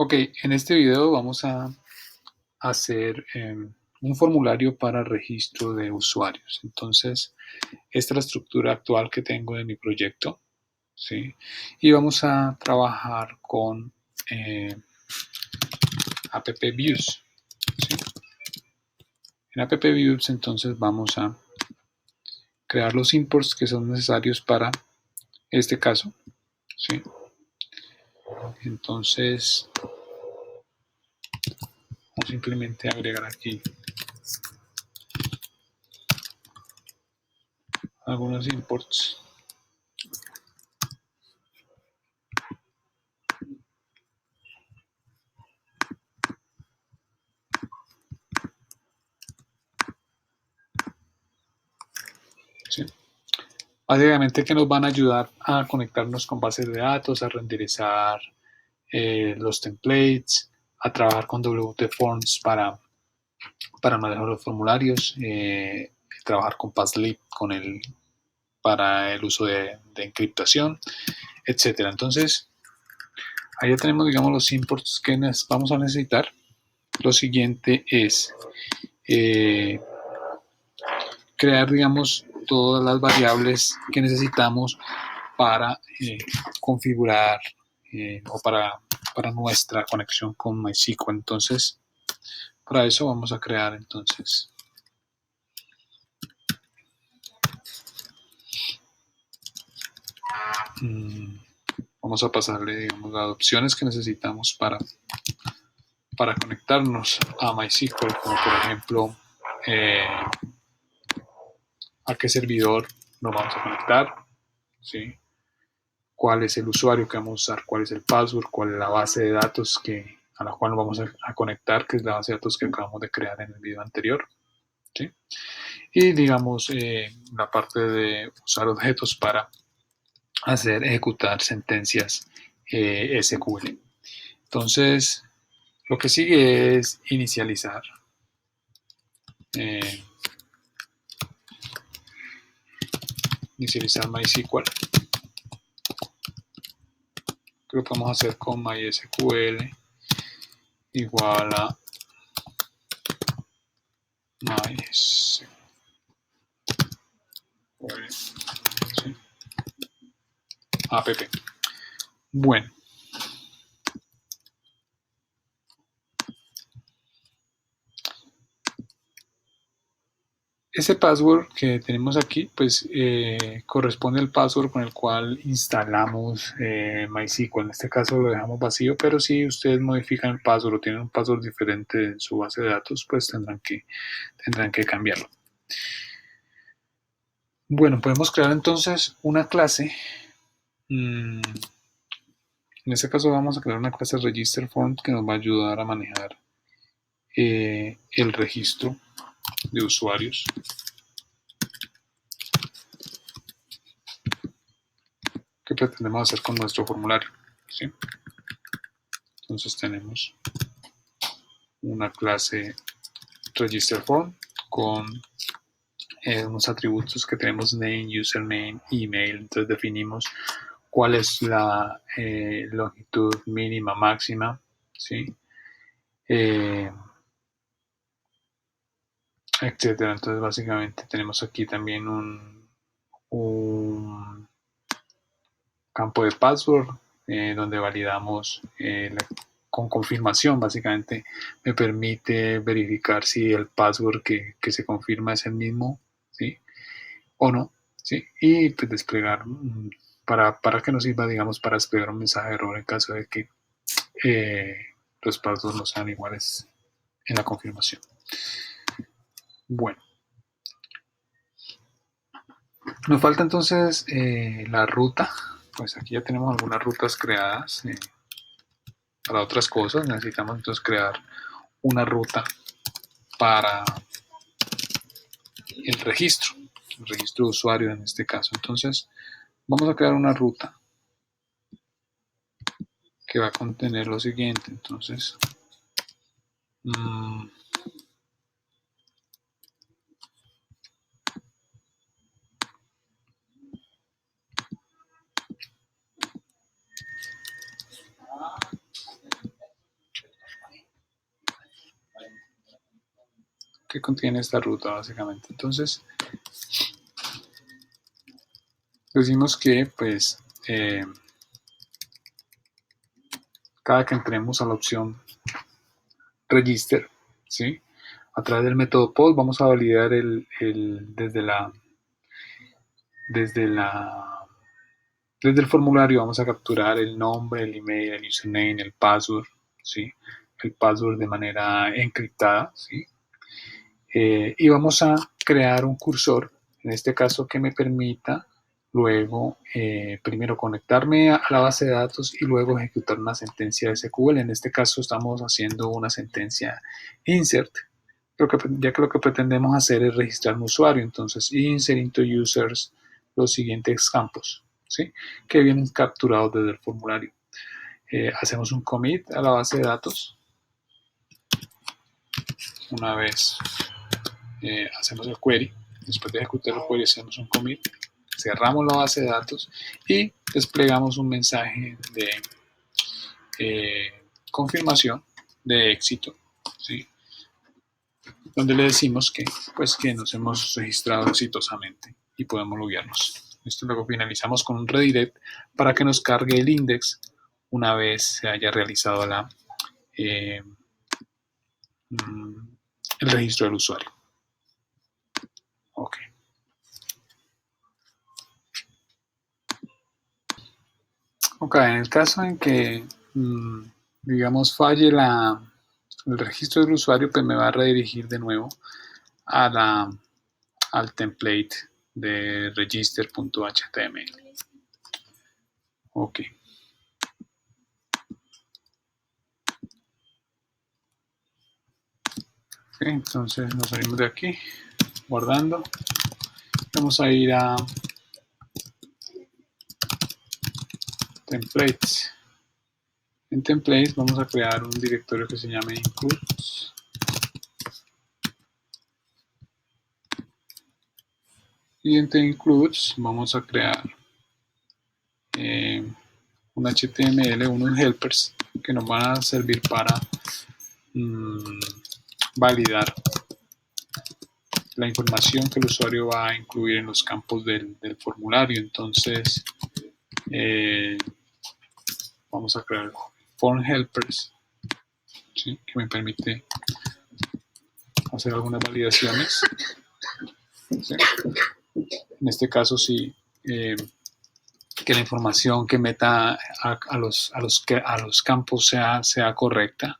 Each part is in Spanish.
Ok, en este video vamos a hacer un formulario para registro de usuarios. Entonces, esta es la estructura actual que tengo de mi proyecto, ¿sí? Y vamos a trabajar con app views, ¿sí? En app views entonces vamos a crear los imports que son necesarios para este caso, ¿sí? Entonces, vamos simplemente a agregar aquí algunos imports. ¿Sí? Básicamente que nos van a ayudar a conectarnos con bases de datos, a renderizar los templates, a trabajar con WT Forms para manejar los formularios, trabajar con Passlip para el uso de encriptación, etcétera. Entonces, ahí ya tenemos, digamos, los imports que vamos a necesitar. Lo siguiente es eh, crear, digamos, todas las variables que necesitamos para configurar o para nuestra conexión con MySQL. Entonces, para eso vamos a crear entonces vamos a pasarle, digamos, las opciones que necesitamos para conectarnos a MySQL, como por ejemplo a qué servidor nos vamos a conectar, ¿sí? Cuál es el usuario que vamos a usar, cuál es el password, cuál es la base de datos a la cual nos vamos a conectar, que es la base de datos que acabamos de crear en el video anterior, ¿sí? Y digamos la parte de usar objetos para ejecutar sentencias SQL. Entonces, lo que sigue es inicializar. Eh, inicializar MySQL. Creo que podemos hacer con MySQL igual a MySQL. ¿Sí? App. Bueno, ese password que tenemos aquí, pues corresponde al password con el cual instalamos MySQL. En este caso lo dejamos vacío, pero si ustedes modifican el password o tienen un password diferente en su base de datos, pues tendrán que cambiarlo. Bueno, podemos crear entonces una clase. En este caso vamos a crear una clase register form que nos va a ayudar a manejar el registro de usuarios. ¿Qué pretendemos hacer con nuestro formulario? ¿Sí? Entonces tenemos una clase register form con unos atributos que tenemos name, username, email. Entonces definimos cuál es la longitud mínima, máxima, ¿sí? Etcétera. Entonces básicamente tenemos aquí también un campo de password donde validamos con confirmación. Básicamente me permite verificar si el password que se confirma es el mismo, ¿sí? O no, ¿sí? Y pues desplegar para que nos sirva, digamos, para desplegar un mensaje de error en caso de que los passwords no sean iguales en la confirmación. Bueno, nos falta entonces la ruta. Pues aquí ya tenemos algunas rutas creadas para otras cosas. Necesitamos entonces crear una ruta para el registro de usuario en este caso. Entonces vamos a crear una ruta que va a contener lo siguiente. Entonces, mmm, que contiene esta ruta básicamente. Entonces decimos que pues cada que entremos a la opción register, ¿sí? A través del método post vamos a validar desde el formulario vamos a capturar el nombre, el email, el username, el password, ¿sí? El password de manera encriptada, ¿sí? Y vamos a crear un cursor, en este caso que me permita luego primero conectarme a la base de datos y luego ejecutar una sentencia de SQL. En este caso estamos haciendo una sentencia insert, ya que lo que pretendemos hacer es registrar un usuario. Entonces insert into users los siguientes campos, ¿sí? Que vienen capturados desde el formulario. Hacemos un commit a la base de datos. Una vez hacemos el query, después de ejecutar el query hacemos un commit, cerramos la base de datos y desplegamos un mensaje de confirmación de éxito, ¿sí? Donde le decimos que, pues, que nos hemos registrado exitosamente y podemos loguearnos. Esto luego finalizamos con un redirect para que nos cargue el index una vez se haya realizado el registro del usuario. Ok. Ok, en el caso en que, digamos, falle el registro del usuario, pues me va a redirigir de nuevo al template de register.html. Ok. Entonces nos salimos de aquí, guardando. Vamos a ir a templates. En templates vamos a crear un directorio que se llame includes. Y entre includes vamos a crear un HTML, unos helpers que nos van a servir para validar la información que el usuario va a incluir en los campos del formulario. Entonces vamos a crear form helpers, ¿sí? Que me permite hacer algunas validaciones, ¿sí? En este caso sí, que la información que meta a los campos sea correcta,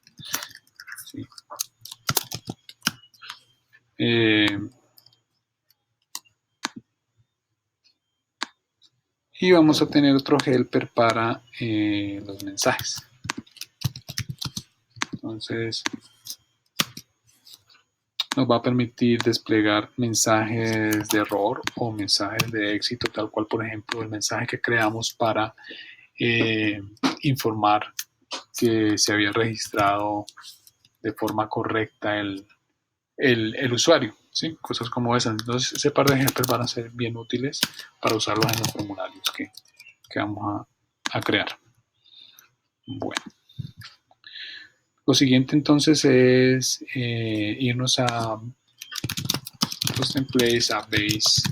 ¿sí? Y vamos a tener otro helper para los mensajes. Entonces nos va a permitir desplegar mensajes de error o mensajes de éxito, tal cual, por ejemplo, el mensaje que creamos para informar que se había registrado de forma correcta el usuario, ¿sí? Cosas como esas. Entonces, ese par de ejemplos van a ser bien útiles para usarlos en los formularios que vamos a crear. Bueno. Lo siguiente entonces es irnos a los templates, a base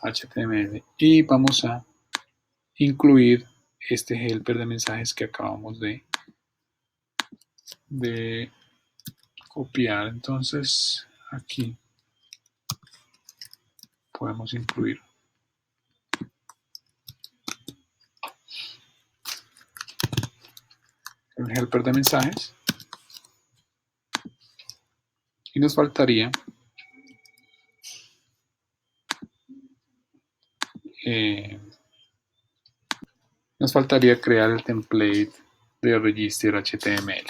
HTML y vamos a incluir este helper de mensajes que acabamos de copiar. Entonces aquí podemos incluir el helper de mensajes y nos faltaría crear el template de register HTML.